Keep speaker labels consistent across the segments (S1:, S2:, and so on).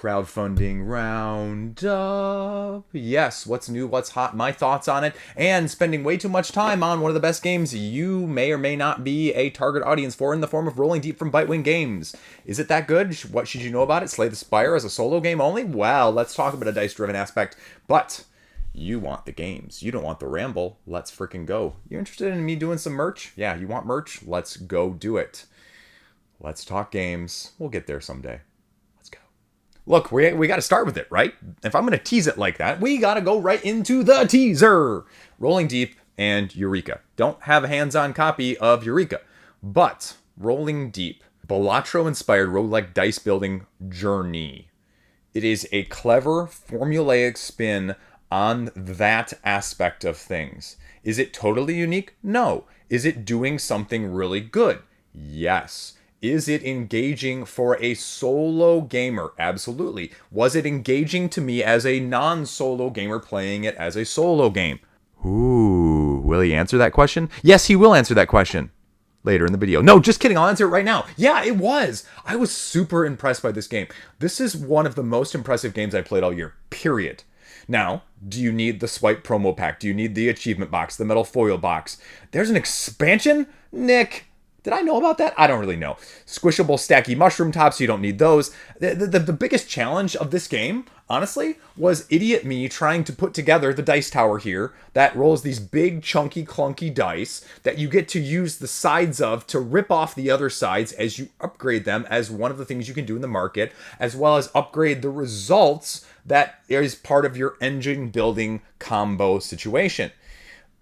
S1: Crowdfunding roundup. Yes, what's new, what's hot, my thoughts on it, and spending way too much time on one of the best games you may or may not be a target audience for in the form of Rolling Deep from Bitewing Games. Is it that good? What should you know about it? Slay the Spire as a solo game only? Well, let's talk about a dice-driven aspect, but you want the games. You don't want the ramble. Let's freaking go. You interested in me doing some merch? Yeah, you want merch? Let's go do it. Let's talk games. We'll get there someday. Look, we got to start with it, right? If I'm going to tease it like that, we got to go right into the teaser. Rolling Deep and Eureka. Don't have a hands-on copy of Eureka, but Rolling Deep, Balatro-inspired roguelike dice building journey. It is a clever, formulaic spin on that aspect of things. Is it totally unique? No. Is it doing something really good? Yes. Is it engaging for a solo gamer? Absolutely. Was it engaging to me as a non-solo gamer playing it as a solo game? Ooh, will he answer that question? Yes, he will answer that question later in the video. No, just kidding. I'll answer it right now. Yeah, it was. I was super impressed by this game. This is one of the most impressive games I played all year, period. Now, do you need the swipe promo pack? Do you need the achievement box, the metal foil box? There's an expansion? Nick, did I know about that? I don't really know. Squishable stacky mushroom tops, you don't need those. The biggest challenge of this game, honestly, was idiot me trying to put together the dice tower here that rolls these big, chunky, clunky dice that you get to use the sides of to rip off the other sides as you upgrade them as one of the things you can do in the market, as well as upgrade the results that is part of your engine building combo situation.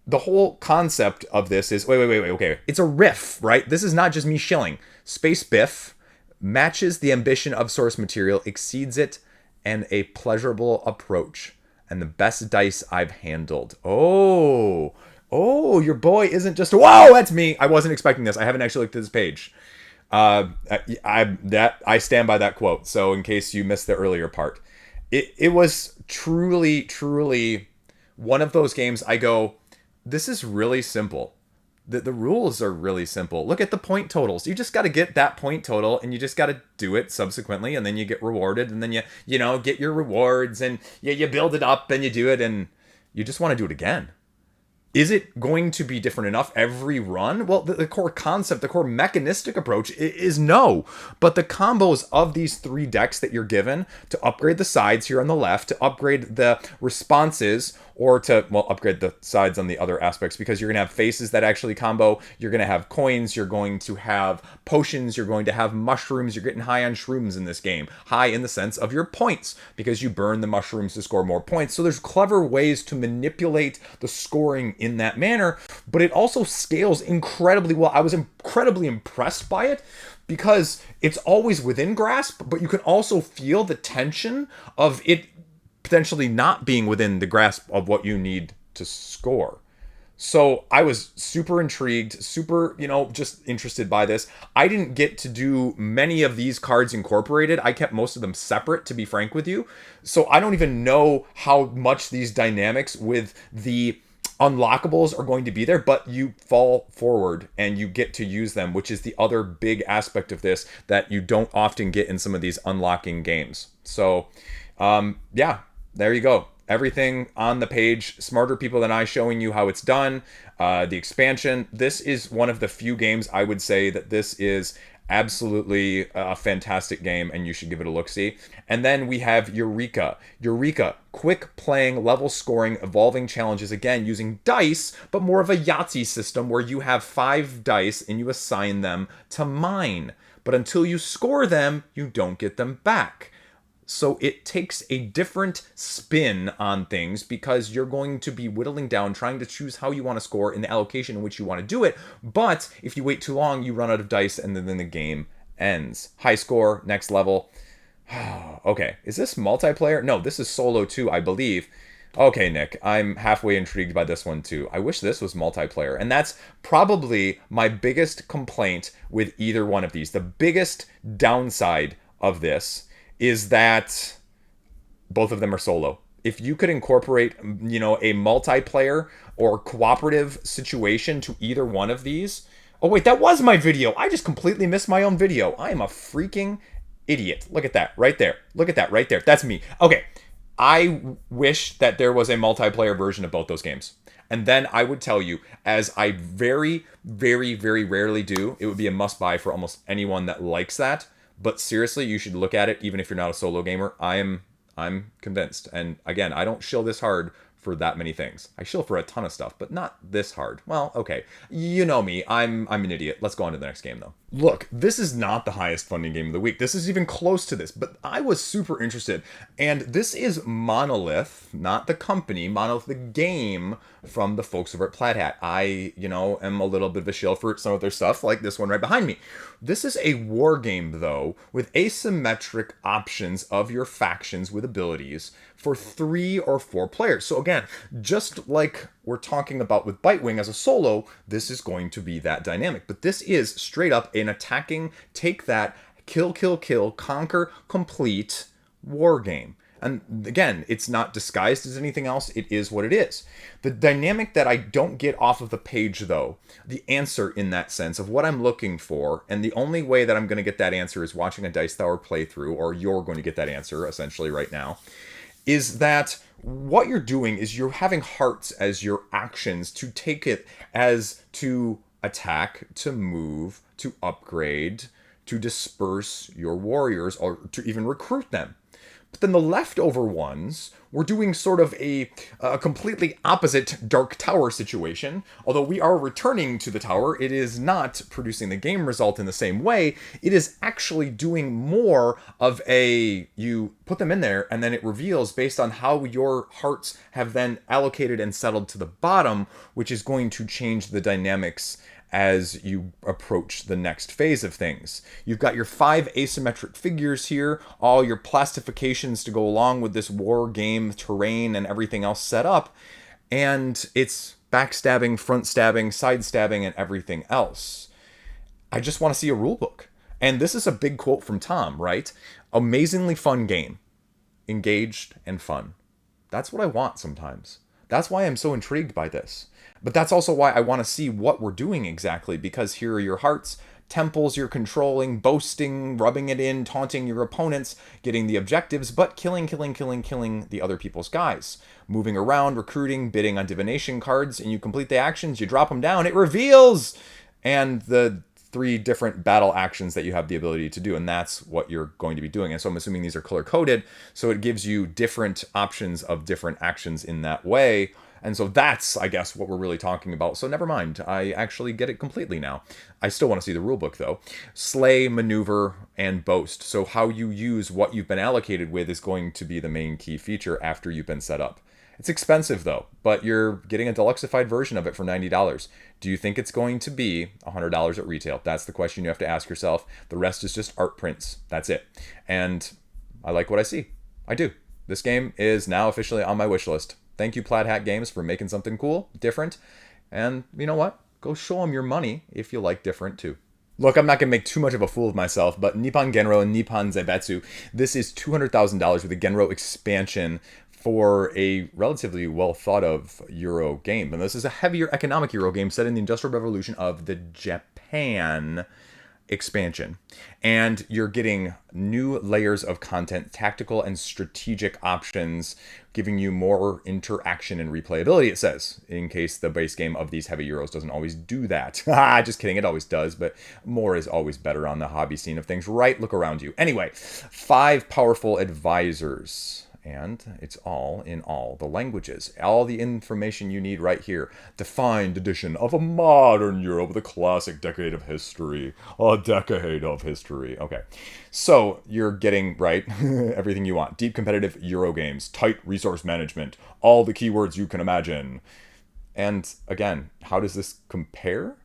S1: The whole concept of this is, wait, okay. It's a riff, right? This is not just me shilling. Space Biff matches the ambition of source material, exceeds it, and a pleasurable approach. And the best dice I've handled. Oh, your boy isn't just, whoa, that's me. I wasn't expecting this. I haven't actually looked at this page. I stand by that quote. So in case you missed the earlier part, it was truly one of those games I go, this is really simple. The rules are really simple. Look at the point totals. You just got to get that point total, and you just got to do it subsequently, and then you get rewarded, and then you get your rewards, and you build it up, and you do it, and you just want to do it again. Is it going to be different enough every run? Well, the core concept, the core mechanistic approach is no. But the combos of these three decks that you're given to upgrade the sides here on the left, to upgrade the responses, or to, upgrade the sides on the other aspects, because you're going to have faces that actually combo, you're going to have coins, you're going to have potions, you're going to have mushrooms, you're getting high on shrooms in this game. High in the sense of your points, because you burn the mushrooms to score more points. So there's clever ways to manipulate the scoring in that manner, but it also scales incredibly well. I was incredibly impressed by it, because it's always within grasp, but you can also feel the tension of it potentially not being within the grasp of what you need to score. So I was super intrigued, super, just interested by this. I didn't get to do many of these cards incorporated. I kept most of them separate, to be frank with you. So I don't even know how much these dynamics with the unlockables are going to be there, but you fall forward and you get to use them, which is the other big aspect of this that you don't often get in some of these unlocking games. So, there you go. Everything on the page, smarter people than I showing you how it's done. The expansion. This is one of the few games I would say that this is absolutely a fantastic game, and you should give it a look-see. And then we have Eureka. Eureka, quick playing, level scoring, evolving challenges, again, using dice, but more of a Yahtzee system where you have 5 dice and you assign them to mine. But until you score them, you don't get them back. So it takes a different spin on things, because you're going to be whittling down, trying to choose how you want to score in the allocation in which you want to do it. But if you wait too long, you run out of dice, and then the game ends. High score, next level. Okay, is this multiplayer? No, this is solo too, I believe. Okay, Nick, I'm halfway intrigued by this one too. I wish this was multiplayer. And that's probably my biggest complaint with either one of these. The biggest downside of this is that both of them are solo. If you could incorporate, a multiplayer or cooperative situation to either one of these. Oh, wait, that was my video. I just completely missed my own video. I am a freaking Idiot. Look at that right there. Look at that right there. That's me. Okay. I wish that there was a multiplayer version of both those games. And then I would tell you, as I very, very, very rarely do, it would be a must-buy for almost anyone that likes that. But seriously, you should look at it, even if you're not a solo gamer. I'm convinced. And again, I don't shill this hard for that many things. I shill for a ton of stuff, but not this hard. Well, okay. You know me. I'm an idiot. Let's go on to the next game, though. Look, this is not the highest funding game of the week. This is even close to this, but I was super interested. And this is Monolith, not the company, Monolith the game from the folks over at Plaid Hat. I, am a little bit of a shill for some of their stuff, like this one right behind me. This is a war game, though, with asymmetric options of your factions with abilities for 3 or 4 players. So again, just like we're talking about with Bitewing as a solo, this is going to be that dynamic. But this is straight up an attacking, take that, kill, conquer, complete war game. And again, it's not disguised as anything else. It is what it is. The dynamic that I don't get off of the page, though, the answer in that sense of what I'm looking for, and the only way that I'm going to get that answer is watching a Dice Tower playthrough, or you're going to get that answer essentially right now, is that what you're doing is you're having hearts as your actions to take it as to attack, to move, to upgrade, to disperse your warriors, or to even recruit them. But then the leftover ones, we're doing sort of a completely opposite Dark Tower situation. Although we are returning to the tower, it is not producing the game result in the same way. It is actually doing more of you put them in there and then it reveals based on how your hearts have then allocated and settled to the bottom, which is going to change the dynamics as you approach the next phase of things. You've got your 5 asymmetric figures here, all your plastifications to go along with this war game terrain and everything else set up, and it's backstabbing, front stabbing, side stabbing, and everything else. I just want to see a rulebook. And this is a big quote from Tom, right? Amazingly fun game. Engaged and fun. That's what I want sometimes. That's why I'm so intrigued by this. But that's also why I want to see what we're doing exactly, because here are your hearts, temples you're controlling, boasting, rubbing it in, taunting your opponents, getting the objectives, but killing the other people's guys. Moving around, recruiting, bidding on divination cards, and you complete the actions, you drop them down, it reveals! And the 3 different battle actions that you have the ability to do, and that's what you're going to be doing. And so I'm assuming these are color-coded, so it gives you different options of different actions in that way. And so that's, I guess, what we're really talking about. So never mind. I actually get it completely now. I still want to see the rulebook, though. Slay, maneuver, and boast. So how you use what you've been allocated with is going to be the main key feature after you've been set up. It's expensive, though, but you're getting a deluxified version of it for $90. Do you think it's going to be $100 at retail? That's the question you have to ask yourself. The rest is just art prints. That's it. And I like what I see. I do. This game is now officially on my wish list. Thank you, Plaid Hat Games, for making something cool, different. And you know what? Go show them your money if you like different, too. Look, I'm not going to make too much of a fool of myself, but Nippon Genro and Nippon Zaibatsu, this is $200,000 with a Genro expansion for a relatively well-thought-of Euro game. And this is a heavier economic Euro game set in the Industrial Revolution of the Japan expansion. And you're getting new layers of content, tactical and strategic options, giving you more interaction and replayability, it says, in case the base game of these heavy Euros doesn't always do that. Just kidding, it always does, but more is always better on the hobby scene of things, right? Look around you. Anyway, 5 powerful advisors. And it's all in all the languages. All the information you need right here. Defined edition of a modern Euro with a classic decade of history. A decade of history. Okay. So you're getting, right, everything you want. Deep competitive Euro games. Tight resource management. All the keywords you can imagine. And again, how does this compare?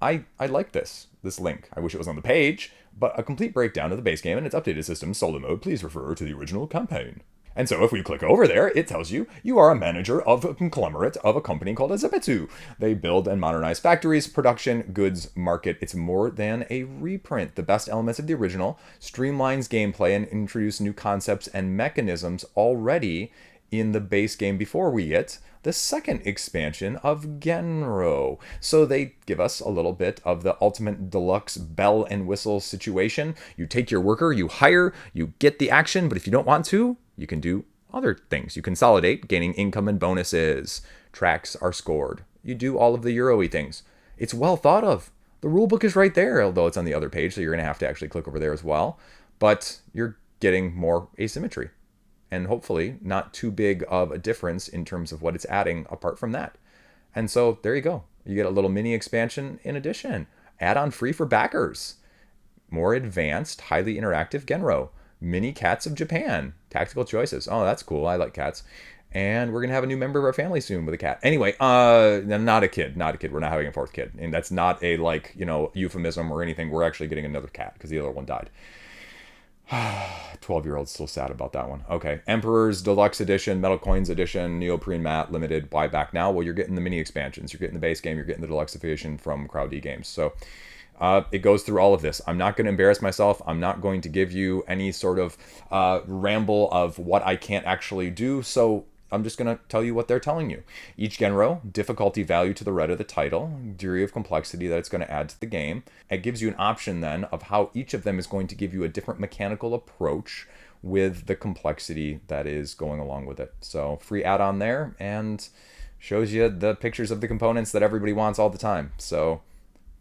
S1: I like this link. I wish it was on the page. But a complete breakdown of the base game and its updated system solo mode. Please refer to the original campaign. And so if we click over there, it tells you you are a manager of a conglomerate of a company called a Zaibatsu. They build and modernize factories, production, goods, market. It's more than a reprint. The best elements of the original, streamlines gameplay and introduce new concepts and mechanisms already in the base game before we get the second expansion of Genro. So they give us a little bit of the ultimate deluxe bell and whistle situation. You take your worker, you hire, you get the action, but if you don't want to, you can do other things. You consolidate, gaining income and bonuses. Tracks are scored. You do all of the Euro-y things. It's well thought of. The rulebook is right there, although it's on the other page, so you're going to have to actually click over there as well. But you're getting more asymmetry. And hopefully not too big of a difference in terms of what it's adding apart from that. And so there you go. You get a little mini expansion in addition. Add-on free for backers. More advanced, highly interactive Genro. Mini Cats of Japan. Tactical choices. Oh, that's cool. I like cats. And we're going to have a new member of our family soon with a cat. Anyway, not a kid. Not a kid. We're not having a fourth kid. And that's not a, euphemism or anything. We're actually getting another cat because the other one died. 12-year-old's still sad about that one. Okay. Emperor's Deluxe Edition, Metal Coins Edition, Neoprene Matte, Limited. Why back now? Well, you're getting the mini expansions. You're getting the base game. You're getting the Deluxe Edition from Crowd Games. So it goes through all of this. I'm not going to embarrass myself. I'm not going to give you any sort of ramble of what I can't actually do. So I'm just going to tell you what they're telling you. Each Genro, difficulty value to the red of the title, degree of complexity that it's going to add to the game. It gives you an option then of how each of them is going to give you a different mechanical approach with the complexity that is going along with it. So free add-on there, and shows you the pictures of the components that everybody wants all the time. So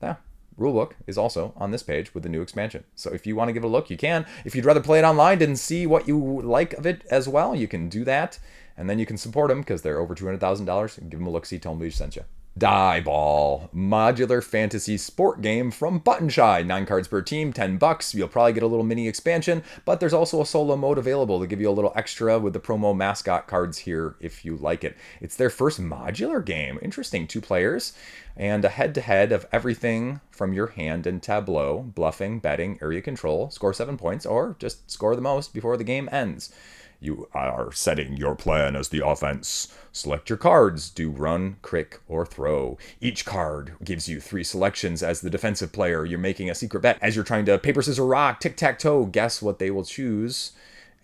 S1: yeah. Rulebook is also on this page with the new expansion. So if you want to give it a look, you can. If you'd rather play it online and see what you like of it as well, you can do that. And then you can support them because they're over $200,000. Give them a look-see, tell them we sent you. Die Ball, modular fantasy sport game from Button Shy. 9 cards per team, $10. You'll probably get a little mini expansion, but there's also a solo mode available to give you a little extra with the promo mascot cards here if you like it. It's their first modular game. Interesting. 2 players and a head-to-head of everything from your hand and tableau, bluffing, betting, area control, score 7 points, or just score the most before the game ends. You are setting your plan as the offense. Select your cards. Do run, crick, or throw. Each card gives you 3 selections as the defensive player. You're making a secret bet as you're trying to paper, scissors, rock, tic-tac-toe, guess what they will choose,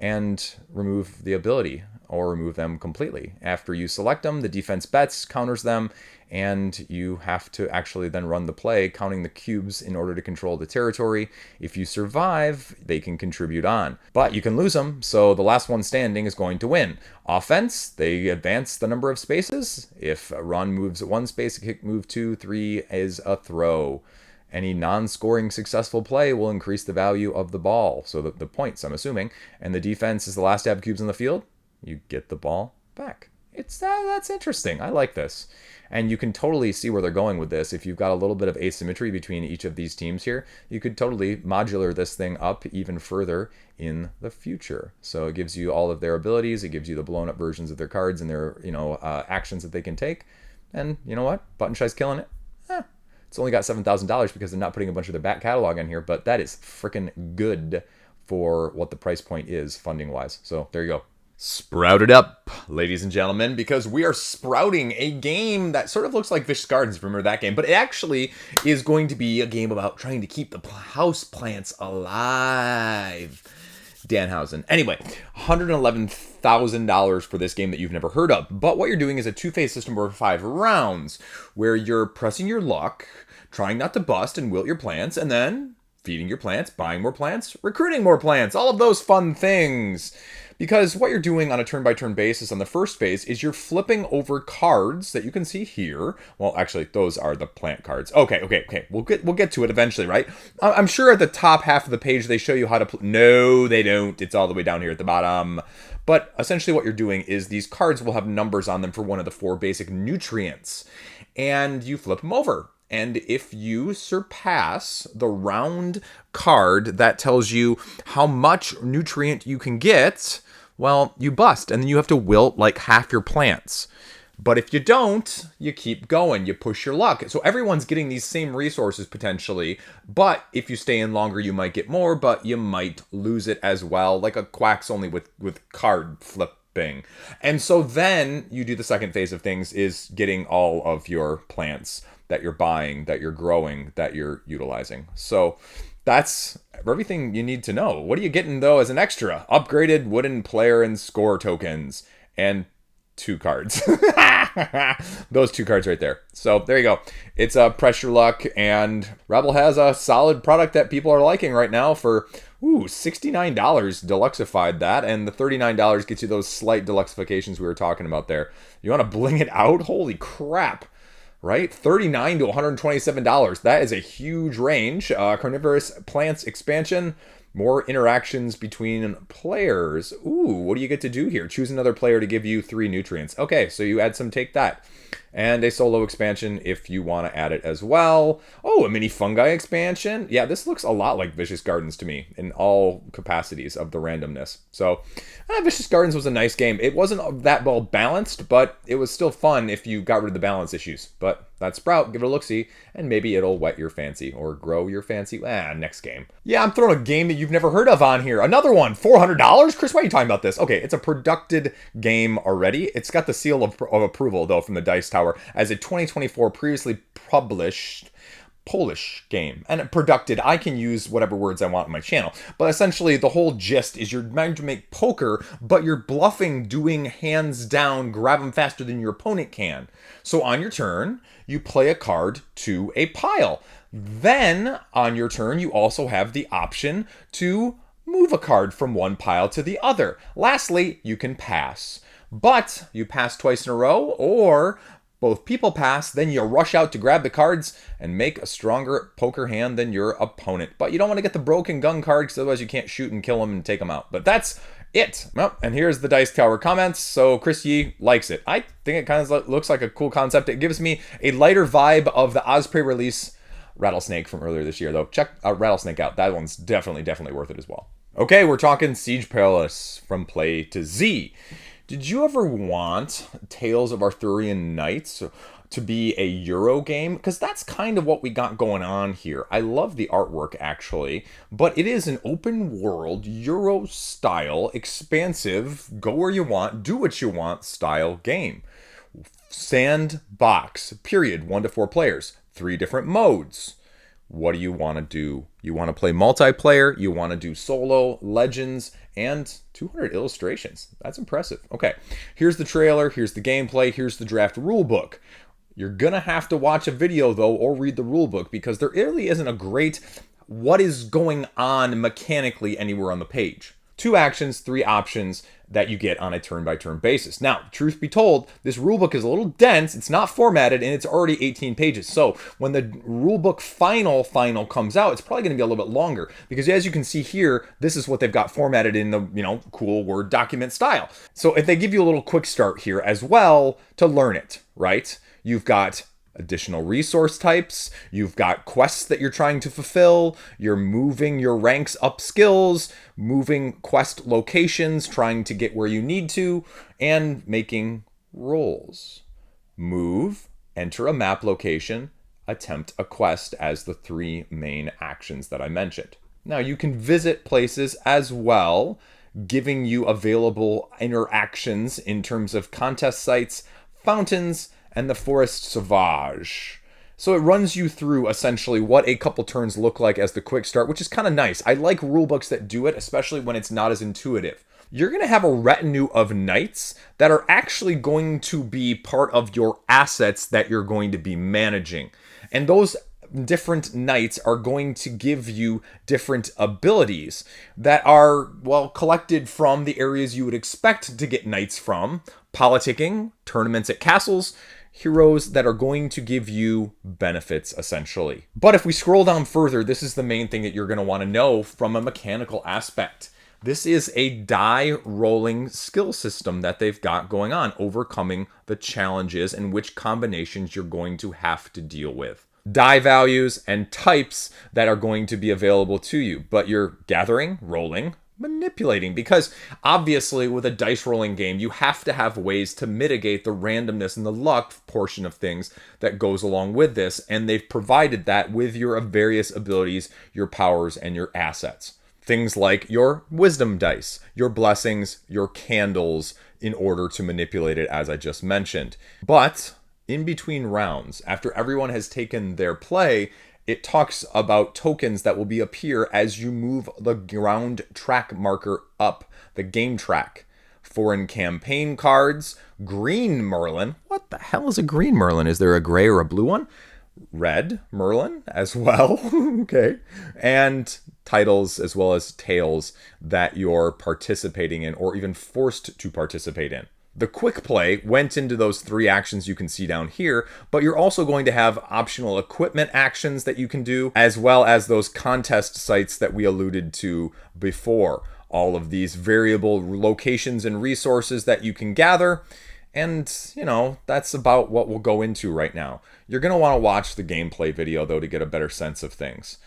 S1: and remove the ability or remove them completely. After you select them, the defense bets, counters them, and you have to actually then run the play, counting the cubes in order to control the territory. If you survive, they can contribute on. But you can lose them, so the last one standing is going to win. Offense, they advance the number of spaces. If a run moves 1 space, a kick move 2, 3 is a throw. Any non-scoring successful play will increase the value of the ball, so the points, I'm assuming. And the defense is the last to have cubes on the field. You get the ball back. That's interesting. I like this. And you can totally see where they're going with this. If you've got a little bit of asymmetry between each of these teams here, you could totally modular this thing up even further in the future. So it gives you all of their abilities. It gives you the blown up versions of their cards and their actions that they can take. And you know what? Button Shy's killing it. It's only got $7,000 because they're not putting a bunch of their back catalog in here, but that is freaking good for what the price point is funding-wise. So there you go. Sprout it up, ladies and gentlemen, because we are sprouting a game that sort of looks like Vicious Gardens, if you remember that game, but it actually is going to be a game about trying to keep the house plants alive. Danhausen. Anyway, $111,000 for this game that you've never heard of. But what you're doing is a 2-phase system over 5 rounds, where you're pressing your luck, trying not to bust and wilt your plants, and then feeding your plants, buying more plants, recruiting more plants, all of those fun things. Because what you're doing on a turn-by-turn basis on the first phase is you're flipping over cards that you can see here. Well, actually, those are the plant cards. Okay. We'll get to it eventually, right? I'm sure at the top half of the page they show you how to... No, they don't. It's all the way down here at the bottom. But essentially what you're doing is these cards will have numbers on them for one of the 4 basic nutrients. And you flip them over. And if you surpass the round card that tells you how much nutrient you can get, well, you bust. And then you have to wilt like half your plants. But if you don't, you keep going. You push your luck. So everyone's getting these same resources potentially. But if you stay in longer, you might get more, but you might lose it as well. Like a quacks only with card flipping. And so then you do the second phase of things is getting all of your plants that you're buying, that you're growing, that you're utilizing. So that's everything you need to know. What are you getting, though, as an extra? Upgraded wooden player and score tokens. and 2 cards. Those 2 cards right there. So there you go. It's a pressure luck, and Rebel has a solid product that people are liking right now for $69 deluxeified that, and the $39 gets you those slight deluxeifications we were talking about there. You want to bling it out? Holy crap. Right? $39 to $127. That is a huge range. Carnivorous Plants expansion. More interactions between players. Ooh, what do you get to do here? Choose another player to give you 3 nutrients. Okay, so you add some Take That. And a solo expansion if you want to add it as well. Oh, a mini fungi expansion. Yeah, this looks a lot like Vicious Gardens to me in all capacities of the randomness. So, Vicious Gardens was a nice game. It wasn't that well balanced, but it was still fun if you got rid of the balance issues. But that Sprout, give it a look-see, and maybe it'll whet your fancy or grow your fancy. Next game. Yeah, I'm throwing a game that you've never heard of on here. Another one, $400? Chris, why are you talking about this? Okay, it's a produced game already. It's got the seal of approval, though, from the Dice Tower as a 2024 previously published Polish game. And produced, I can use whatever words I want on my channel. But essentially, the whole gist is you're trying to make poker, but you're bluffing, doing hands down, grab them faster than your opponent can. So on your turn, you play a card to a pile. Then, on your turn, you also have the option to move a card from one pile to the other. Lastly, you can pass. But you pass twice in a row, or both people pass, then you rush out to grab the cards and make a stronger poker hand than your opponent. But you don't want to get the broken gun card, because otherwise you can't shoot and kill them and take them out. But that's it. Well, and here's the Dice Tower comments. So Chris Yee likes it. I think it kind of looks like a cool concept. It gives me a lighter vibe of the Osprey release Rattlesnake from earlier this year, though. Check Rattlesnake out. That one's definitely worth it as well. Okay, we're talking Siege Perilous from Play to Z. Did you ever want Tales of Arthurian Knights to be a Euro game? Because that's kind of what we got going on here. I love the artwork, actually, but it is an open world, Euro style, expansive, go where you want, do what you want style game. Sandbox, period, 1 to 4 players, 3 different modes. What do you want to do? You want to play multiplayer, you want to do solo, legends, and 200 illustrations. That's impressive. Okay, here's the trailer, here's the gameplay, here's the draft rulebook. You're going to have to watch a video, though, or read the rulebook, because there really isn't a great what is going on mechanically anywhere on the page. 2 actions, 3 options that you get on a turn-by-turn basis. Now, truth be told, this rulebook is a little dense, it's not formatted, and it's already 18 pages. So when the rulebook final comes out, it's probably going to be a little bit longer, because as you can see here, this is what they've got formatted in the, cool Word document style. So if they give you a little quick start here as well to learn it, right? You've got additional resource types, you've got quests that you're trying to fulfill, you're moving your ranks up skills, moving quest locations, trying to get where you need to, and making rolls. Move, enter a map location, attempt a quest as the 3 main actions that I mentioned. Now you can visit places as well, giving you available interactions in terms of contest sites, fountains, and the Forest Sauvage. So it runs you through essentially what a couple turns look like as the quick start, which is kind of nice. I like rulebooks that do it, especially when it's not as intuitive. You're going to have a retinue of knights that are actually going to be part of your assets that you're going to be managing. And those different knights are going to give you different abilities that are, collected from the areas you would expect to get knights from. Politicking, tournaments at castles, heroes that are going to give you benefits, essentially. But if we scroll down further, this is the main thing that you're going to want to know from a mechanical aspect. This is a die rolling skill system that they've got going on, overcoming the challenges and which combinations you're going to have to deal with. Die values and types that are going to be available to you, but you're gathering, rolling, manipulating, because obviously with a dice rolling game, you have to have ways to mitigate the randomness and the luck portion of things that goes along with this, and they've provided that with your various abilities, your powers, and your assets. Things like your wisdom dice, your blessings, your candles, in order to manipulate it, as I just mentioned. But in between rounds, after everyone has taken their play, it talks about tokens that will appear as you move the ground track marker up the game track. foreign campaign cards, green Merlin. What the hell is a green Merlin? Is there a gray or a blue one? Red Merlin as well. Okay. And titles as well as tales that you're participating in or even forced to participate in. The quick play went into those 3 actions you can see down here, but you're also going to have optional equipment actions that you can do, as well as those contest sites that we alluded to before. All of these variable locations and resources that you can gather. And, you know, that's about what we'll go into right now. You're going to want to watch the gameplay video, though, to get a better sense of things.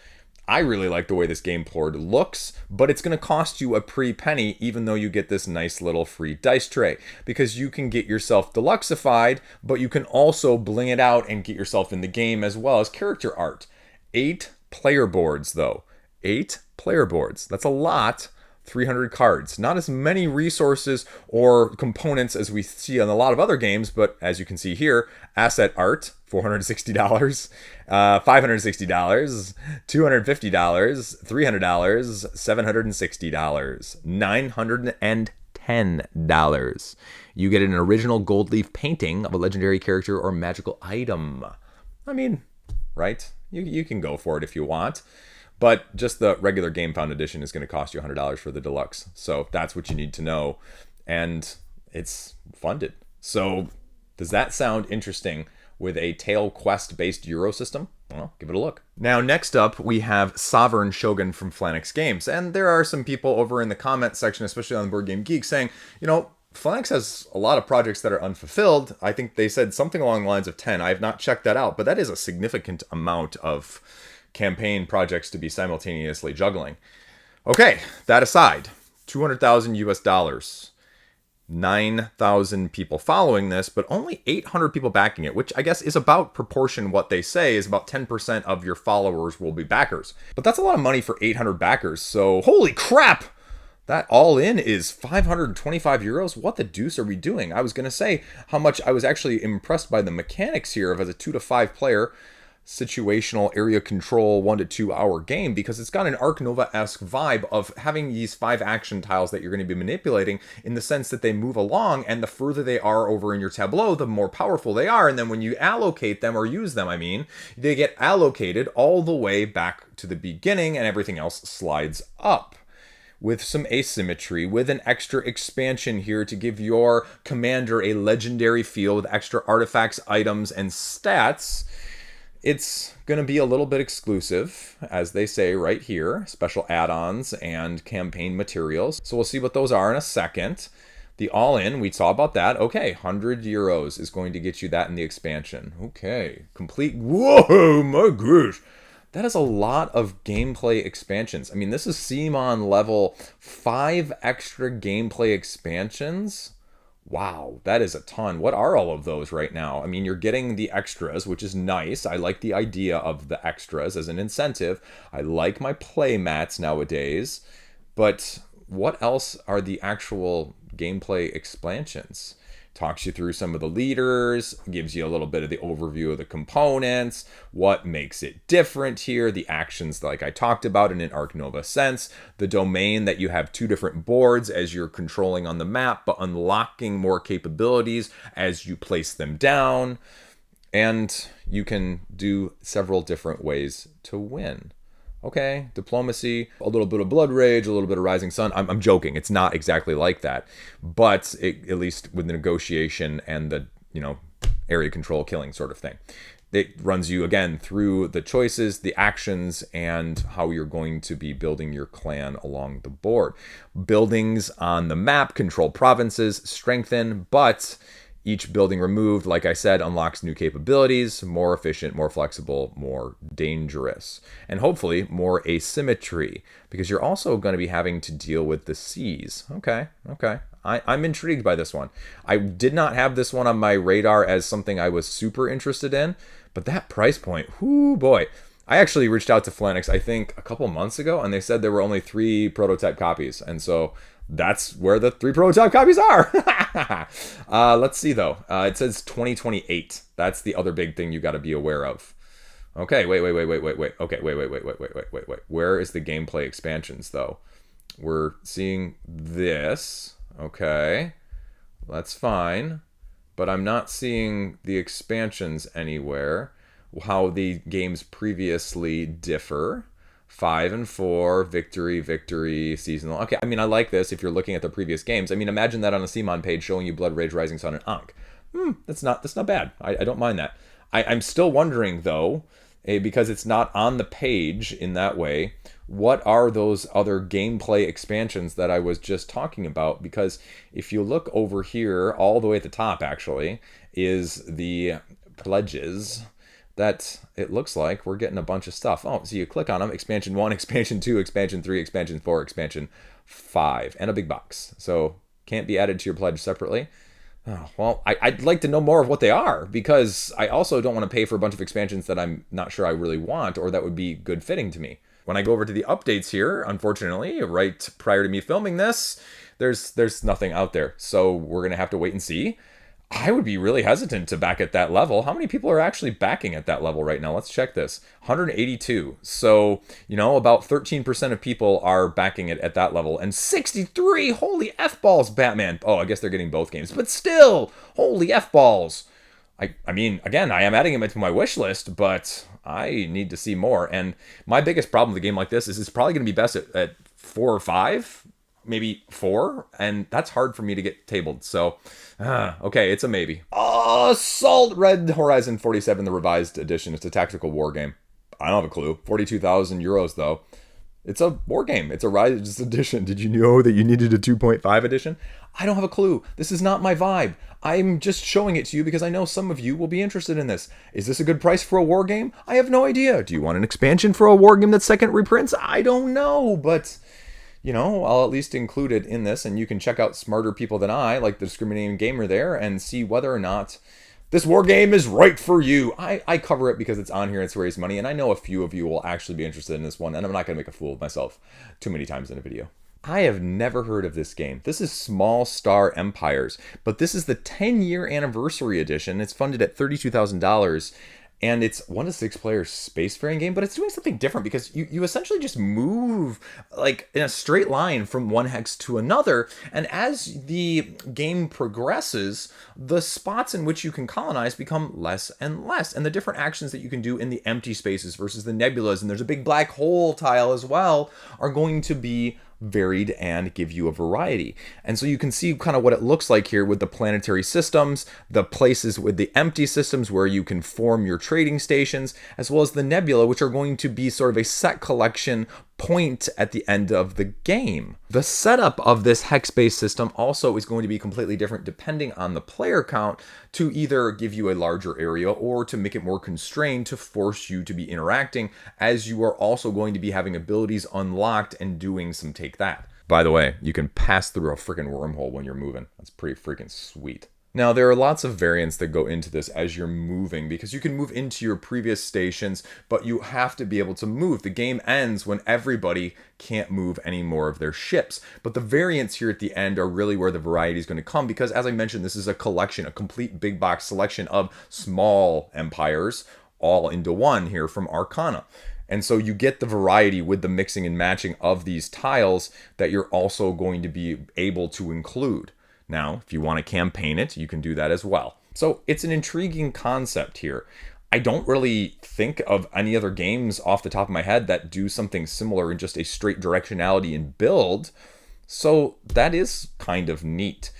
S1: I really like the way this game board looks, but it's going to cost you a pretty penny, even though you get this nice little free dice tray, because you can get yourself deluxeified, but you can also bling it out and get yourself in the game as well as character art. 8 player boards, though. 8 player boards. That's a lot. 300 cards. Not as many resources or components as we see on a lot of other games, but as you can see here, asset art, $460, $560, $250, $300, $760, $910. You get an original gold leaf painting of a legendary character or magical item. I mean, right? You can go for it if you want. But just the regular GameFound edition is going to cost you $100 for the deluxe. So that's what you need to know. And it's funded. So does that sound interesting with a Tale Quest-based Euro system? Well, give it a look. Now, next up, we have Sovereign Shogun from Phalanx Games. And there are some people over in the comment section, especially on Board Game Geek, saying, you know, Phalanx has a lot of projects that are unfulfilled. I think they said something along the lines of 10. I have not checked that out, but that is a significant amount of campaign projects to be simultaneously juggling. Okay, that aside, 200,000 US dollars, 9,000 people following this, but only 800 people backing it, which I guess is about proportion. What they say is about 10% of your followers will be backers. But that's a lot of money for 800 backers, so holy crap! That all in is 525 euros. What the deuce are we doing? I was going to say how much I was actually impressed by the mechanics here of as a 2 to 5 player situational area control 1 to 2 hour game, because it's got an Ark Nova-esque vibe of having these 5 action tiles that you're going to be manipulating, in the sense that they move along, and the further they are over in your tableau, the more powerful they are. And then when you allocate them, or use them, I mean, they get allocated all the way back to the beginning, and everything else slides up. With some asymmetry, with an extra expansion here to give your commander a legendary feel with extra artifacts, items, and stats. It's going to be a little bit exclusive, as they say right here, special add-ons and campaign materials. So we'll see what those are in a second. The all-in, we saw about that. Okay, 100 euros is going to get you that in the expansion. Okay, complete. Whoa, my gosh. That is a lot of gameplay expansions. I mean, this is CMON level, 5 extra gameplay expansions. Wow, that is a ton. What are all of those right now? I mean, you're getting the extras, which is nice. I like the idea of the extras as an incentive. I like my play mats nowadays. But what else are the actual gameplay expansions? Talks you through some of the leaders, gives you a little bit of the overview of the components, what makes it different here, the actions like I talked about in an Ark Nova sense, the domain that you have 2 different boards as you're controlling on the map, but unlocking more capabilities as you place them down, and you can do several different ways to win. Okay, diplomacy, a little bit of blood rage, a little bit of rising sun. I'm joking. It's not exactly like that, but at least with the negotiation and the, you know, area control killing sort of thing. It runs you again through the choices, the actions, and how you're going to be building your clan along the board. Buildings on the map control provinces, strengthen, but each building removed, like I said, unlocks new capabilities, more efficient, more flexible, more dangerous, and hopefully more asymmetry, because you're also going to be having to deal with the seas. Okay. I'm intrigued by this one. I did not have this one on my radar as something I was super interested in, but that price point, whoo boy. I actually reached out to Phalanx, I think, a couple months ago, and they said there were only 3 prototype copies, and so that's where the 3 prototype copies are. Let's see, though. It says 2028. That's the other big thing you got to be aware of. Okay, wait. Okay, wait. Where is the gameplay expansions, though? We're seeing this. Okay, that's fine. But I'm not seeing the expansions anywhere. How the games previously differ. 5 and 4, victory, victory, seasonal. Okay, I mean, I like this if you're looking at the previous games. I mean, imagine that on a CMON page showing you Blood Rage, Rising Sun, and Ankh. That's not bad. I don't mind that. I'm still wondering, though, because it's not on the page in that way, what are those other gameplay expansions that I was just talking about? Because if you look over here, all the way at the top, actually, is the pledges that it looks like we're getting a bunch of stuff. Oh, so you click on them, expansion 1, expansion 2, expansion 3, expansion 4, expansion 5, and a big box. So can't be added to your pledge separately. Oh, well, I'd like to know more of what they are, because I also don't want to pay for a bunch of expansions that I'm not sure I really want or that would be good fitting to me. When I go over to the updates here, unfortunately, right prior to me filming this, there's nothing out there. So we're going to have to wait and see. I would be really hesitant to back at that level. How many people are actually backing at that level right now? Let's check this. 182. So, about 13% of people are backing it at that level. And 63, holy F-balls, Batman. Oh, I guess they're getting both games. But still, holy F-balls. I mean, again, I am adding them into my wish list, but I need to see more. And my biggest problem with a game like this is it's probably going to be best at 4 or 5. Maybe 4, and that's hard for me to get tabled. So, okay, it's a maybe. Assault Red Horizon 47, the revised edition. It's a tactical war game. I don't have a clue. 42,000 euros, though. It's a war game. It's a Rise edition. Did you know that you needed a 2.5 edition? I don't have a clue. This is not my vibe. I'm just showing it to you because I know some of you will be interested in this. Is this a good price for a war game? I have no idea. Do you want an expansion for a war game that's second reprints? I don't know, but I'll at least include it in this, and you can check out smarter people than I, like the Discriminating Gamer there, and see whether or not this war game is right for you. I cover it because it's on here and it's raised money, and I know a few of you will actually be interested in this one, and I'm not going to make a fool of myself too many times in a video. I have never heard of this game. This is Small Star Empires, but this is the 10-year anniversary edition. It's funded at $32,000. And it's 1 to 6 player spacefaring game, but it's doing something different because you essentially just move like in a straight line from one hex to another. And as the game progresses, the spots in which you can colonize become less and less. And the different actions that you can do in the empty spaces versus the nebulas, and there's a big black hole tile as well, are going to be varied and give you a variety. And so you can see kind of what it looks like here with the planetary systems, the places with the empty systems where you can form your trading stations, as well as the nebula, which are going to be sort of a set collection point at the end of the game. The setup of this hex-based system also is going to be completely different depending on the player count, to either give you a larger area or to make it more constrained to force you to be interacting, as you are also going to be having abilities unlocked and doing some take that. By the way, you can pass through a freaking wormhole when you're moving. That's pretty freaking sweet. Now, there are lots of variants that go into this as you're moving, because you can move into your previous stations, but you have to be able to move. The game ends when everybody can't move any more of their ships. But the variants here at the end are really where the variety is going to come, because as I mentioned, this is a collection, a complete big box selection of small empires, all into one here from Arcana. And so you get the variety with the mixing and matching of these tiles that you're also going to be able to include. Now, if you want to campaign it, you can do that as well. So it's an intriguing concept here. I don't really think of any other games off the top of my head that do something similar in just a straight directionality and build. So that is kind of neat.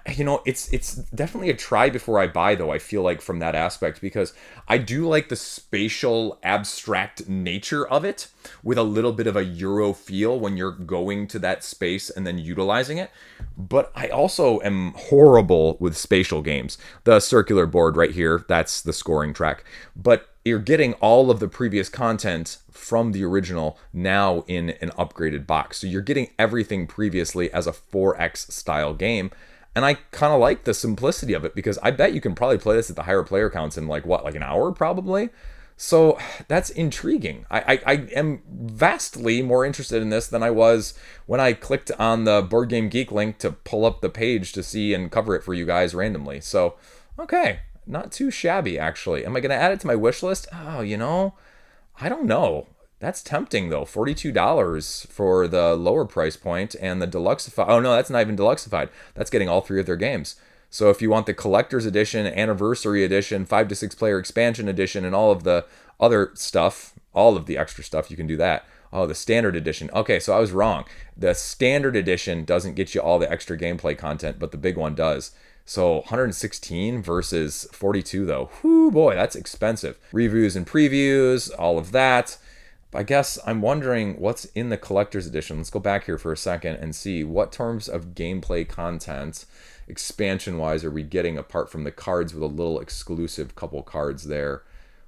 S1: It's definitely a try before I buy, though, I feel like, from that aspect, because I do like the spatial abstract nature of it with a little bit of a Euro feel when you're going to that space and then utilizing it. But I also am horrible with spatial games. The circular board right here, that's the scoring track. But you're getting all of the previous content from the original now in an upgraded box. So you're getting everything previously as a 4X style game. And I kind of like the simplicity of it, because I bet you can probably play this at the higher player counts in like an hour probably. So that's intriguing. I am vastly more interested in this than I was when I clicked on the Board Game Geek link to pull up the page to see and cover it for you guys randomly. So, okay, not too shabby actually. Am I going to add it to my wish list? Oh, I don't know. That's tempting though. $42 for the lower price point, and the deluxeified. Oh no, that's not even deluxeified. That's getting all 3 of their games. So if you want the collector's edition, anniversary edition, 5 to 6 player expansion edition, and all of the other stuff, all of the extra stuff, you can do that. Oh, the standard edition. Okay, so I was wrong. The standard edition doesn't get you all the extra gameplay content, but the big one does. So 116 versus 42 though. Whoo boy, that's expensive. Reviews and previews, all of that. I guess I'm wondering what's in the collector's edition. Let's go back here for a second and see what terms of gameplay content, expansion-wise, are we getting apart from the cards with a little exclusive couple cards there.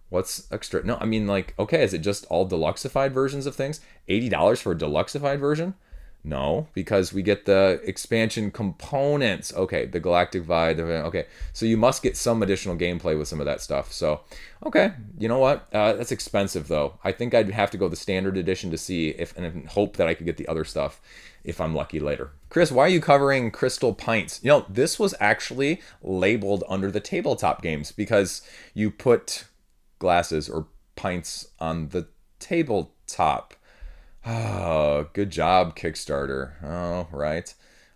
S1: What's extra? No, I mean, like, okay, is it just all deluxeified versions of things? $80 for a deluxeified version? No, because we get the expansion components. Okay, the Galactic Vibe. Okay, so you must get some additional gameplay with some of that stuff. So, okay, you know what? That's expensive, though. I think I'd have to go the standard edition to see if, and hope that I could get the other stuff if I'm lucky later. Chris, why are you covering Crystal Pints? You know, this was actually labeled under the tabletop games because you put glasses or pints on the tabletop. Oh, good job, Kickstarter. Oh, right.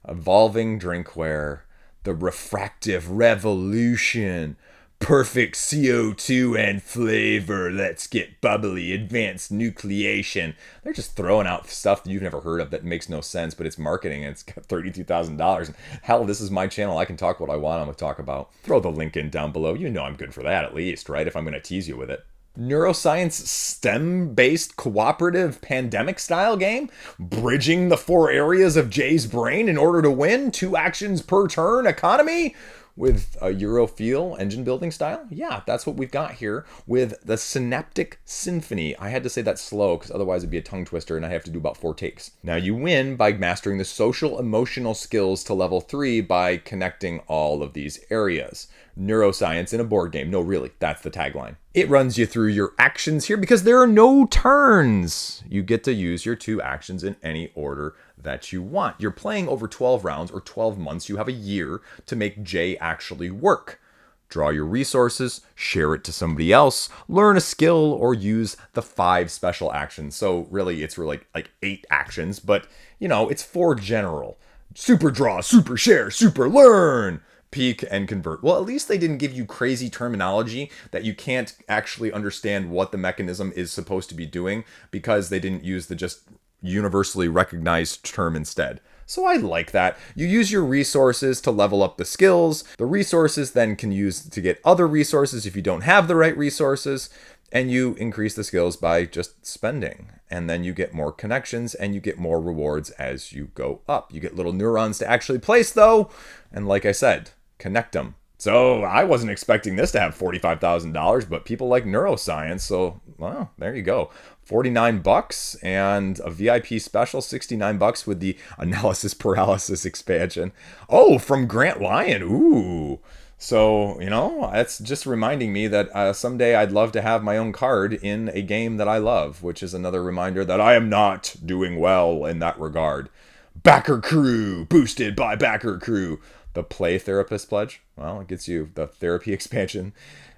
S1: Evolving drinkware. The refractive revolution. Perfect CO2 and flavor. Let's get bubbly. Advanced nucleation. They're just throwing out stuff that you've never heard of that makes no sense, but it's marketing and it's got $32,000. Hell, this is my channel. I can talk what I want to talk about. Throw the link in down below. You know I'm good for that at least, right? If I'm going to tease you with it. Neuroscience STEM-based cooperative pandemic-style game? Bridging the 4 areas of Jay's brain in order to win? 2 actions per turn economy? With a Euro feel, engine building style? Yeah, that's what we've got here with the Synaptic Symphony. I had to say that slow because otherwise it'd be a tongue twister and I have to do about 4 takes. Now you win by mastering the social emotional skills to level 3 by connecting all of these areas. Neuroscience in a board game. No, really, that's the tagline. It runs you through your actions here because there are no turns. You get to use your 2 actions in any order that you want. You're playing over 12 rounds or 12 months. You have a year to make J actually work. Draw your resources, share it to somebody else, learn a skill, or use the 5 special actions. So really, it's really like 8 actions, but you know, it's 4 general. Super draw, super share, super learn. Peek and convert. Well, at least they didn't give you crazy terminology that you can't actually understand what the mechanism is supposed to be doing because they didn't use the just universally recognized term instead. So I like that. You use your resources to level up the skills. The resources then can use to get other resources if you don't have the right resources. And you increase the skills by just spending. And then you get more connections and you get more rewards as you go up. You get little neurons to actually place though. And like I said, connect them. So I wasn't expecting this to have $45,000, but people like neuroscience. So, well, there you go. $49 and a VIP special, $69 with the analysis paralysis expansion. Oh, from Grant Lyon. Ooh. So, you know, that's just reminding me that someday I'd love to have my own card in a game that I love, which is another reminder that I am not doing well in that regard. Backer Crew, boosted by Backer Crew. The Play Therapist Pledge. Well, it gets you the therapy expansion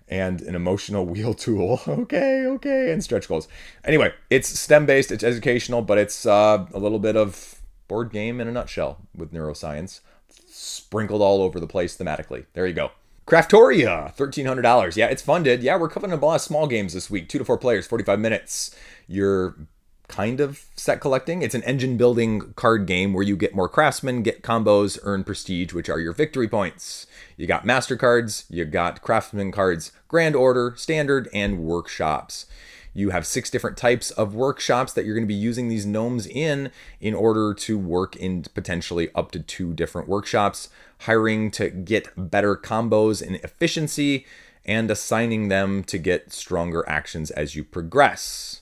S1: and an emotional wheel tool. Okay. And stretch goals. Anyway, it's STEM-based, it's educational, but it's a little bit of board game in a nutshell with neuroscience. Sprinkled all over the place thematically. There you go. Craftoria, $1,300. Yeah, it's funded. Yeah, we're covering a lot of small games this week. 2 to 4 players, 45 minutes. You're kind of set collecting. It's an engine building card game where you get more craftsmen, get combos, earn prestige, which are your victory points. You got master cards, you got craftsman cards, grand order, standard, and workshops. You have 6 different types of workshops that you're going to be using these gnomes in order to work in potentially up to 2 different workshops, hiring to get better combos and efficiency, and assigning them to get stronger actions as you progress.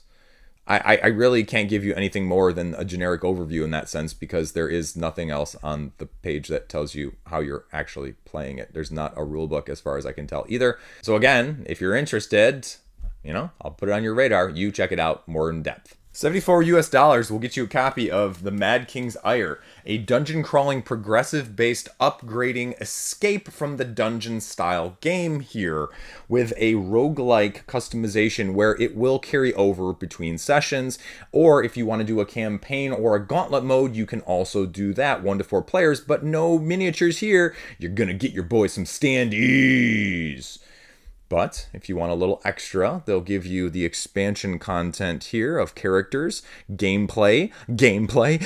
S1: I really can't give you anything more than a generic overview in that sense because there is nothing else on the page that tells you how you're actually playing it. There's not a rule book as far as I can tell either. So again, if you're interested, you know, I'll put it on your radar. You check it out more in depth. $74 US will get you a copy of The Mad King's Ire, a dungeon crawling progressive based upgrading escape from the dungeon style game here, with a roguelike customization where it will carry over between sessions, or if you want to do a campaign or a gauntlet mode, you can also do that, 1 to 4 players, but no miniatures here. You're gonna get your boy some standees. But if you want a little extra, they'll give you the expansion content here of characters, gameplay,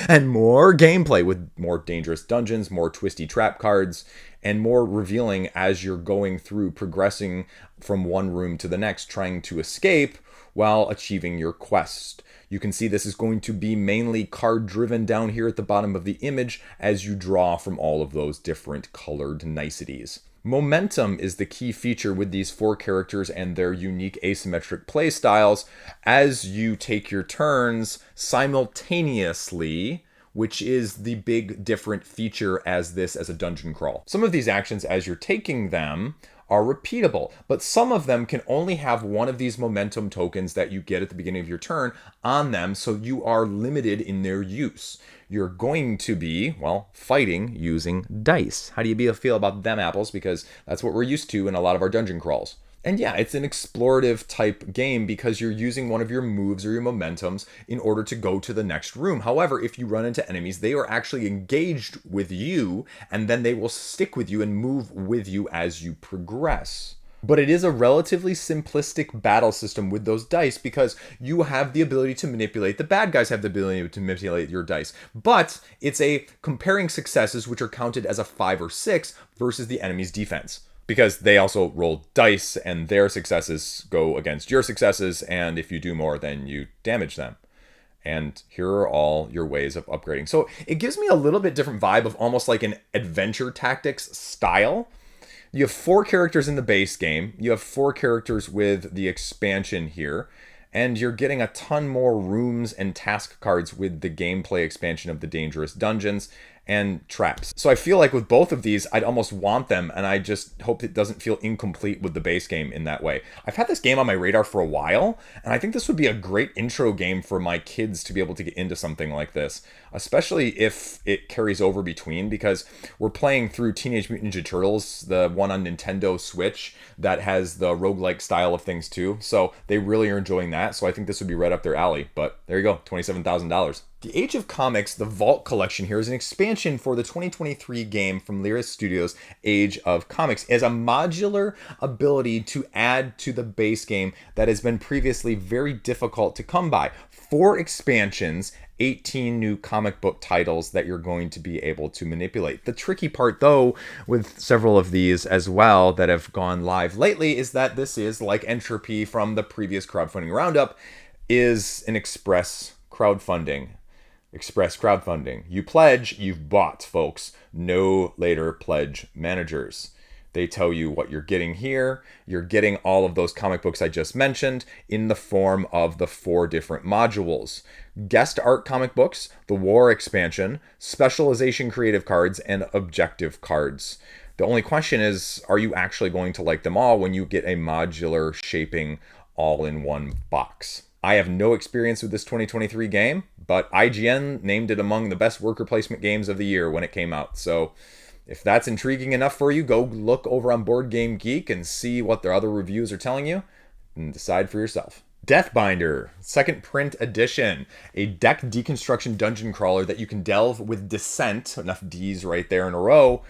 S1: and more gameplay with more dangerous dungeons, more twisty trap cards, and more revealing as you're going through, progressing from one room to the next, trying to escape while achieving your quest. You can see this is going to be mainly card driven down here at the bottom of the image as you draw from all of those different colored niceties. Momentum is the key feature with these 4 characters and their unique asymmetric play styles as you take your turns simultaneously, which is the big different feature as a dungeon crawl. Some of these actions as you're taking them are repeatable, but some of them can only have one of these momentum tokens that you get at the beginning of your turn on them, so you are limited in their use. You're going to be, well, fighting using dice. How do you feel about them apples? Because that's what we're used to in a lot of our dungeon crawls. And yeah, it's an explorative type game because you're using one of your moves or your momentums in order to go to the next room. However, if you run into enemies, they are actually engaged with you, and then they will stick with you and move with you as you progress. But it is a relatively simplistic battle system with those dice because you have the ability to manipulate. The bad guys have the ability to manipulate your dice. But it's a comparing successes, which are counted as a 5 or 6 versus the enemy's defense. Because they also roll dice and their successes go against your successes. And if you do more, then you damage them. And here are all your ways of upgrading. So it gives me a little bit different vibe of almost like an adventure tactics style. You have 4 characters in the base game. You have 4 characters with the expansion here. And you're getting a ton more rooms and task cards with the gameplay expansion of the dangerous dungeons and traps. So I feel like with both of these, I'd almost want them, and I just hope it doesn't feel incomplete with the base game in that way. I've had this game on my radar for a while, and I think this would be a great intro game for my kids to be able to get into something like this, especially if it carries over between, because we're playing through Teenage Mutant Ninja Turtles, the one on Nintendo Switch that has the roguelike style of things too, so they really are enjoying that, so I think this would be right up their alley. But there you go, $27,000. The Age of Comics, the Vault Collection here, is an expansion for the 2023 game from Lyra Studios' Age of Comics. It has a modular ability to add to the base game that has been previously very difficult to come by. 4 expansions, 18 new comic book titles that you're going to be able to manipulate. The tricky part, though, with several of these as well that have gone live lately, is that this is, like Entropy from the previous crowdfunding roundup, is an express crowdfunding. Express crowdfunding. You pledge, you've bought, folks. No later pledge managers. They tell you what you're getting here. You're getting all of those comic books I just mentioned in the form of the 4 different modules. Guest art comic books, the War expansion, specialization creative cards, and objective cards. The only question is, are you actually going to like them all when you get a modular shaping all in one box? I have no experience with this 2023 game, but IGN named it among the best worker placement games of the year when it came out. So if that's intriguing enough for you, go look over on Board Game Geek and see what their other reviews are telling you and decide for yourself. Deathbinder, second print edition, a deck deconstruction dungeon crawler that you can delve with Descent, enough D's right there in a row,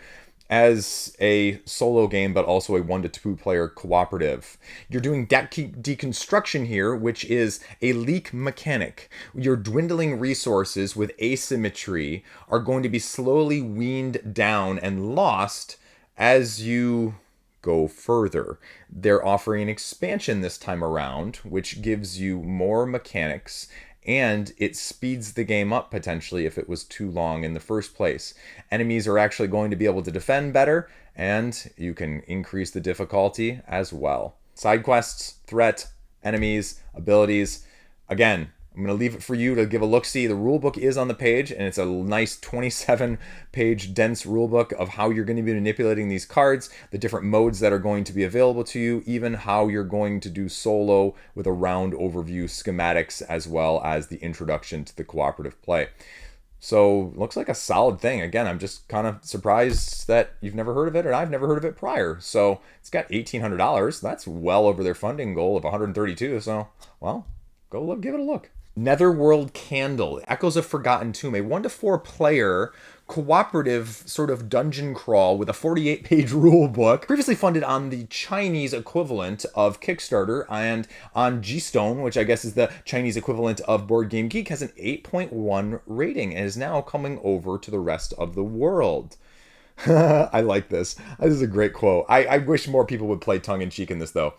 S1: as a solo game, but also a 1 to 2 player cooperative. You're doing deck deconstruction here, which is a leak mechanic. Your dwindling resources with asymmetry are going to be slowly weaned down and lost as you go further. They're offering an expansion this time around, which gives you more mechanics, and it speeds the game up potentially if it was too long in the first place. Enemies are actually going to be able to defend better, and you can increase the difficulty as well. Side quests, threat, enemies, abilities. Again, I'm going to leave it for you to give a look-see. The rulebook is on the page, and it's a nice 27-page dense rulebook of how you're going to be manipulating these cards, the different modes that are going to be available to you, even how you're going to do solo with a round overview, schematics, as well as the introduction to the cooperative play. So, looks like a solid thing. Again, I'm just kind of surprised that you've never heard of it, and I've never heard of it prior. So, it's got $1,800. That's well over their funding goal of $132. So, well, go look, give it a look. Netherworld Candle, Echoes of Forgotten Tomb, a 1 to 4 player cooperative sort of dungeon crawl with a 48-page rule book, previously funded on the Chinese equivalent of Kickstarter, and on G-Stone, which I guess is the Chinese equivalent of Board Game Geek, has an 8.1 rating and is now coming over to the rest of the world. I like this. This is a great quote. I wish more people would play tongue-in-cheek in this, though.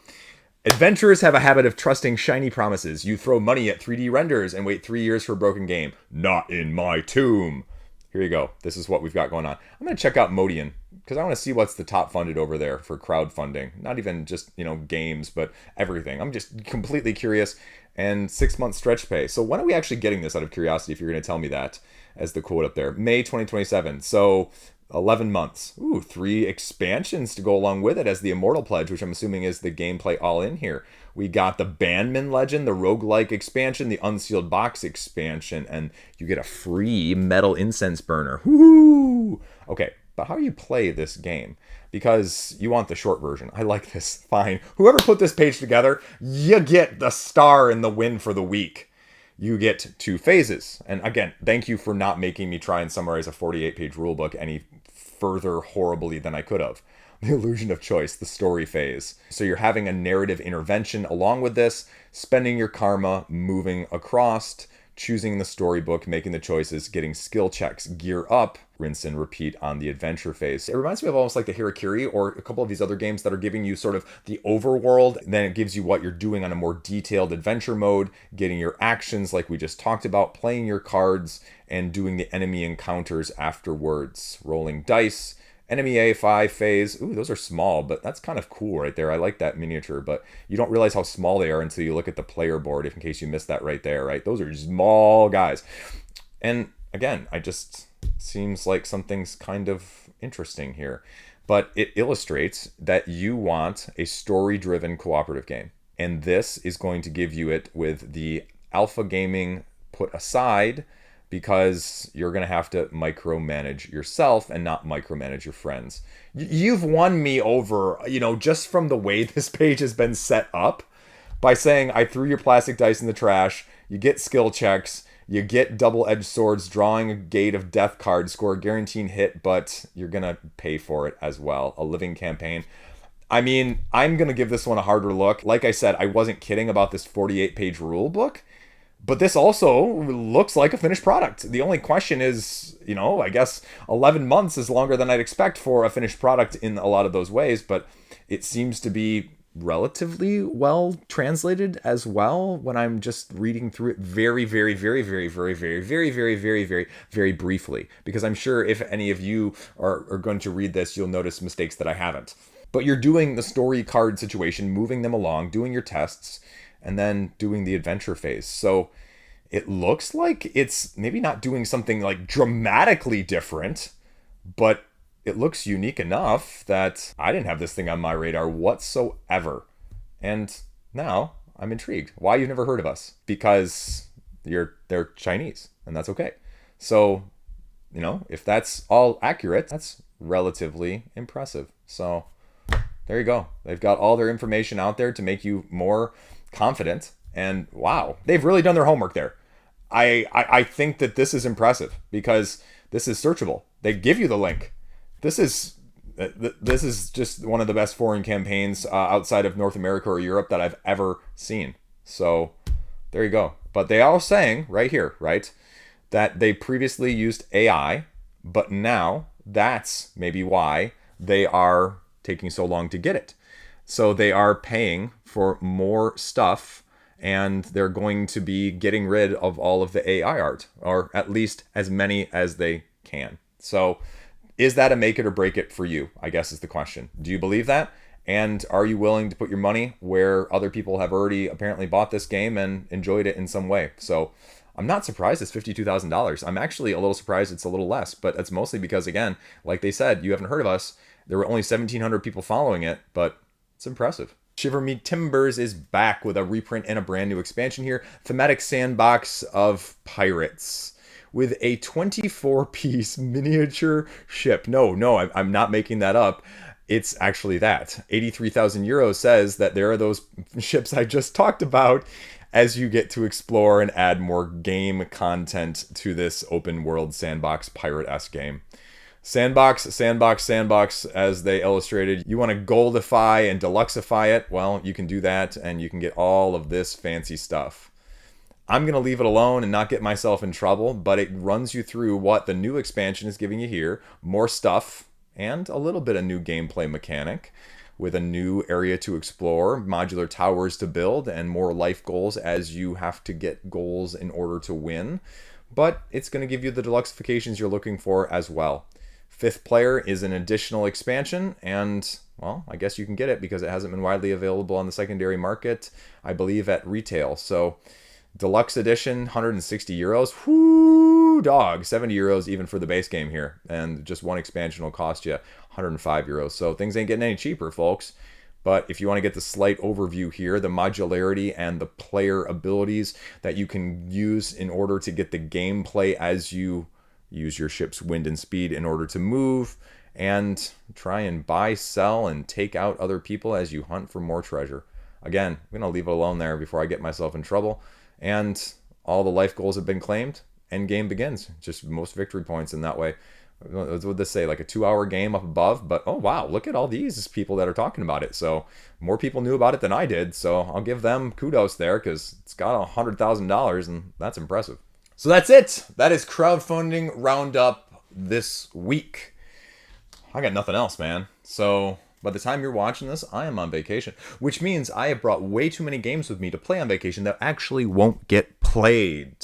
S1: Adventurers have a habit of trusting shiny promises. You throw money at 3D renders and wait 3 years for a broken game. Not in my tomb. Here you go. This is what we've got going on. I'm going to check out Modian because I want to see what's the top funded over there for crowdfunding. Not even just, games, but everything. I'm just completely curious. And 6-month stretch pay. So when are we actually getting this, out of curiosity, if you're going to tell me that, as the quote up there? May 2027. So 11 months. Ooh, 3 expansions to go along with it as the Immortal Pledge, which I'm assuming is the gameplay all in here. We got the Bandman Legend, the Roguelike expansion, the Unsealed Box expansion, and you get a free Metal Incense Burner. Woohoo! Okay, but how do you play this game? Because you want the short version. I like this. Fine. Whoever put this page together, you get the star in the win for the week. You get 2 phases. And again, thank you for not making me try and summarize a 48-page rulebook any further horribly than I could have. The illusion of choice, the story phase. So you're having a narrative intervention along with this, spending your karma, moving across, choosing the storybook, making the choices, getting skill checks, gear up, rinse and repeat on the adventure phase. It reminds me of almost like the Harakiri or a couple of these other games that are giving you sort of the overworld. Then it gives you what you're doing on a more detailed adventure mode, getting your actions like we just talked about, playing your cards, and doing the enemy encounters afterwards. Rolling dice, enemy A5 phase. Ooh, those are small, but that's kind of cool right there. I like that miniature, but you don't realize how small they are until you look at the player board, if in case you missed that right there, right? Those are small guys. And again, seems like something's kind of interesting here. But it illustrates that you want a story-driven cooperative game. And this is going to give you it with the alpha gaming put aside, because you're going to have to micromanage yourself and not micromanage your friends. You've won me over, just from the way this page has been set up, by saying I threw your plastic dice in the trash, you get skill checks, you get double-edged swords, drawing a Gate of Death card, score a guaranteed hit, but you're going to pay for it as well. A living campaign. I mean, I'm going to give this one a harder look. Like I said, I wasn't kidding about this 48-page rule book. But this also looks like a finished product. The only question is, I guess 11 months is longer than I'd expect for a finished product in a lot of those ways. But it seems to be relatively well translated as well when I'm just reading through it very, very, very, very, very, very, very, very, very, very, very briefly. Because I'm sure if any of you are going to read this, you'll notice mistakes that I haven't. But you're doing the story card situation, moving them along, doing your tests, and then doing the adventure phase. So it looks like it's maybe not doing something like dramatically different, but it looks unique enough that I didn't have this thing on my radar whatsoever. And now I'm intrigued. Why you've never heard of us? Because they're Chinese, and that's okay. So, if that's all accurate, that's relatively impressive. So there you go. They've got all their information out there to make you more confident, and wow, they've really done their homework there. I think that this is impressive because this is searchable. They give you the link. This is just one of the best foreign campaigns outside of North America or Europe that I've ever seen. So there you go. But they are saying right here, right, that they previously used AI, but now that's maybe why they are taking so long to get it. So they are paying for more stuff, and they're going to be getting rid of all of the AI art, or at least as many as they can. So is that a make it or break it for you, I guess is the question. Do you believe that? And are you willing to put your money where other people have already apparently bought this game and enjoyed it in some way? So I'm not surprised it's $52,000. I'm actually a little surprised it's a little less, but that's mostly because, again, like they said, you haven't heard of us. There were only 1,700 people following it, but it's impressive. Shiver Me Timbers is back with a reprint and a brand new expansion here. Thematic sandbox of pirates with a 24-piece miniature ship. No, I'm not making that up. It's actually that. 83,000 euros says that there are those ships I just talked about as you get to explore and add more game content to this open world sandbox pirate-esque game. Sandbox, as they illustrated. You want to goldify and deluxeify it? Well, you can do that, and you can get all of this fancy stuff. I'm going to leave it alone and not get myself in trouble, but it runs you through what the new expansion is giving you here. More stuff, and a little bit of new gameplay mechanic, with a new area to explore, modular towers to build, and more life goals as you have to get goals in order to win. But it's going to give you the deluxifications you're looking for as well. Fifth Player is an additional expansion, and, well, I guess you can get it because it hasn't been widely available on the secondary market, I believe, at retail. So, Deluxe Edition, 160 euros. Whoo, dog. 70 euros even for the base game here. And just one expansion will cost you 105 euros. So, things ain't getting any cheaper, folks. But if you want to get the slight overview here, the modularity and the player abilities that you can use in order to get the gameplay as you use your ship's wind and speed in order to move and try and buy, sell, and take out other people as you hunt for more treasure. Again, I'm going to leave it alone there before I get myself in trouble. And all the life goals have been claimed. End game begins. Just most victory points in that way. What would this say? Like a 2-hour game up above? But, oh, wow, look at all these people that are talking about it. So more people knew about it than I did. So I'll give them kudos there because it's got $100,000 and that's impressive. So that's it. That is crowdfunding roundup this week. I got nothing else, man. So by the time you're watching this, I am on vacation, which means I have brought way too many games with me to play on vacation that actually won't get played.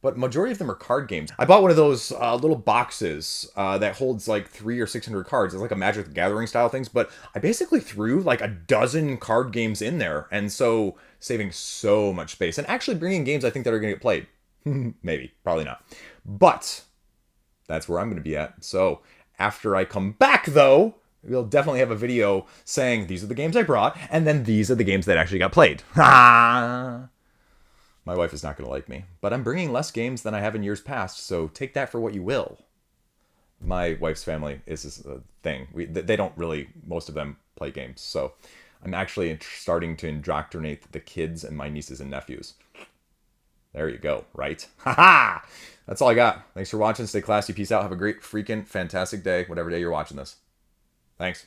S1: But majority of them are card games. I bought one of those little boxes that holds like 300 or 600 cards. It's like a Magic the Gathering style things, but I basically threw like a dozen card games in there, and so saving so much space and actually bringing games I think that are going to get played. Maybe, probably not. But that's where I'm going to be at. So after I come back, though, we'll definitely have a video saying these are the games I brought, and then these are the games that actually got played. My wife is not going to like me, but I'm bringing less games than I have in years past, so take that for what you will. My wife's family is a thing. They don't really, most of them, play games, so I'm actually starting to indoctrinate the kids and my nieces and nephews. There you go, right? Haha! That's all I got. Thanks for watching. Stay classy. Peace out. Have a great, freaking, fantastic day, whatever day you're watching this. Thanks.